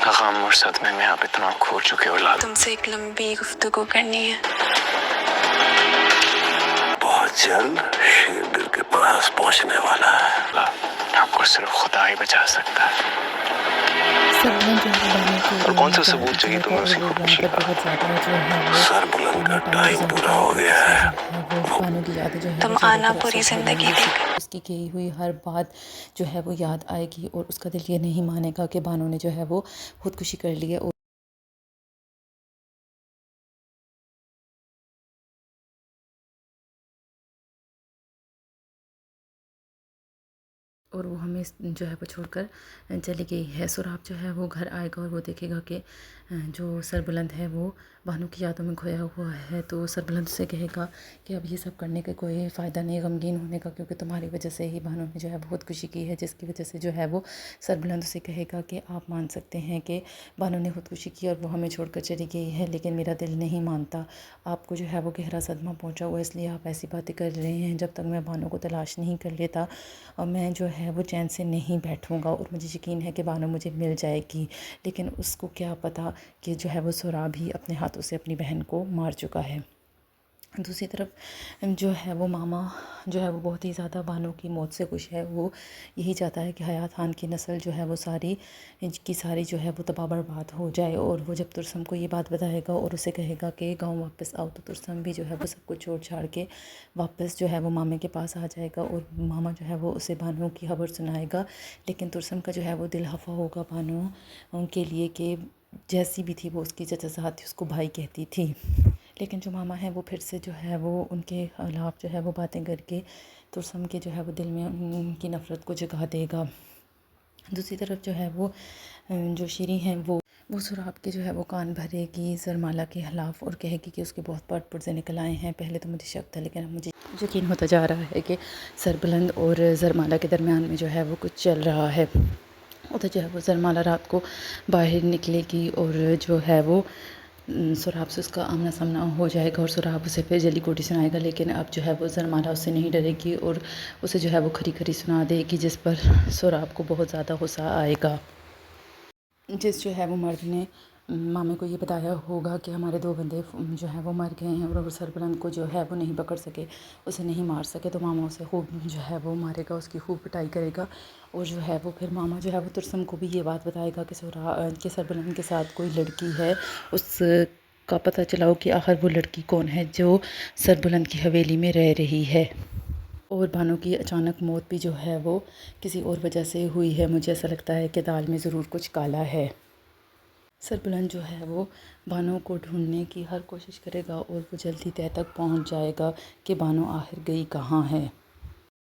غم اور صدمے میں آپ اتنا کھو چکے اولاد. تم سے ایک لمبی گفتگو کرنی ہے. بہت جلد شیر دل کے پاس پہنچنے والا ہے. آپ کو صرف خدا ہی بچا سکتا ہے. سربلند جو ہے بانو کے اور کون سا پیار ثبوت چاہیے جائے گا تمہیں اور اسی وہ یہاں خودکشی پر کا؟ بہت زیادہ جو ہے وہ سر بلند کا ٹائم ٹائم گزارے پورا گا ہو اور گیا اس سے ہے. جو ہے وہ بانو کی یادیں جو ہے تم وہ چاروں آنا طرف پوری سے زندگی گھومیں گی. دیکھ. اس کی کہی ہوئی ہر بات جو ہے وہ یاد آئے گی اور اس کا دل یہ نہیں مانے گا کہ بانو نے جو ہے وہ خودکشی کر لی ہے. اور وہ ہمیں جو ہے وہ چھوڑ کر چلی گئی ہے. سراب جو ہے وہ گھر آئے گا اور وہ دیکھے گا کہ جو سربلند ہے وہ بانو کی یادوں میں کھویا ہوا ہے. تو سربلند سے کہے گا کہ اب یہ سب کرنے کا کوئی فائدہ نہیں، غمگین ہونے کا، کیونکہ تمہاری وجہ سے ہی بانو نے جو ہے بہت خودکشی کی ہے، جس کی وجہ سے جو ہے وہ سربلند سے کہے گا کہ آپ مان سکتے ہیں کہ بانو نے خودکشی کی اور وہ ہمیں چھوڑ کر چلی گئی ہے، لیکن میرا دل نہیں مانتا. آپ کو جو ہے وہ گہرا صدمہ پہنچا ہوا، اس لیے آپ ایسی باتیں کر رہے ہیں. جب تک میں بانو کو تلاش نہیں کر لیتا اور میں جو ہے وہ چین سے نہیں بیٹھوں گا، اور مجھے یقین ہے کہ بانو مجھے مل جائے گی، لیکن اس کو کیا پتہ کہ جو ہے وہ سراب ہی اپنے ہاتھوں سے اپنی بہن کو مار چکا ہے. دوسری طرف جو ہے وہ ماما جو ہے وہ بہت ہی زیادہ بانو کی موت سے خوش ہے. وہ یہی چاہتا ہے کہ حیات خان کی نسل جو ہے وہ ساری کی ساری جو ہے وہ تباہ برباد ہو جائے. اور وہ جب ترسم کو یہ بات بتائے گا اور اسے کہے گا کہ گاؤں واپس آؤ، تو ترسم بھی جو ہے وہ سب کچھ چھوڑ چھاڑ کے واپس جو ہے وہ مامے کے پاس آ جائے گا، اور ماما جو ہے وہ اسے بانو کی خبر سنائے گا. لیکن ترسم کا جو ہے وہ دل خفا ہوگا بانو کے لیے کہ جیسی بھی تھی وہ اس کی چچا تھی، اس کو بھائی کہتی تھی. لیکن جو ماما ہیں وہ پھر سے جو ہے وہ ان کے خلاف جو ہے وہ باتیں کر کے ترسم کے جو ہے وہ دل میں ان کی نفرت کو جگا دے گا. دوسری طرف جو ہے وہ جو شیریں ہیں وہ سراب کے جو ہے وہ کان بھرے گی زرمالا کے خلاف اور کہے گی کہ اس کے بہت بڑے پرزے نکل آئے ہیں. پہلے تو مجھے شک تھا، لیکن اب مجھے یقین ہوتا جا رہا ہے کہ سربلند اور زرمالا کے درمیان میں جو ہے وہ کچھ چل رہا ہے. ادھر جو ہے وہ زرمالا رات کو باہر نکلے گی اور جو ہے وہ سراب سے اس کا آمنا سامنا ہو جائے گا، اور سراب اسے پھر جلی کوٹی سنائے گا. لیکن اب جو ہے وہ زرمالا اس سے نہیں ڈرے گی اور اسے جو ہے وہ کھری کھری سنا دے گی، جس پر سراب کو بہت زیادہ غصہ آئے گا. جس جو ہے وہ مرد نے مامے کو یہ بتایا ہوگا کہ ہمارے 2 بندے جو ہیں وہ مر گئے ہیں، اور وہ سربلند کو جو ہے وہ نہیں پکڑ سکے، اسے نہیں مار سکے، تو ماما اسے خوب جو ہے وہ مارے گا، اس کی خوب پٹائی کرے گا. اور جو ہے وہ پھر ماما جو ہے وہ ترسم کو بھی یہ بات بتائے گا کہ سربلند کے ساتھ کوئی لڑکی ہے، اس کا پتہ چلاؤ کہ آخر وہ لڑکی کون ہے جو سربلند کی حویلی میں رہ رہی ہے. اور بانو کی اچانک موت بھی جو ہے وہ کسی اور وجہ سے ہوئی ہے. مجھے ایسا لگتا ہے کہ دال میں ضرور کچھ کالا ہے. سربلند جو ہے وہ بانو کو ڈھونڈنے کی ہر کوشش کرے گا، اور وہ جلدی طے تک پہنچ جائے گا کہ بانو آخر گئی کہاں ہے.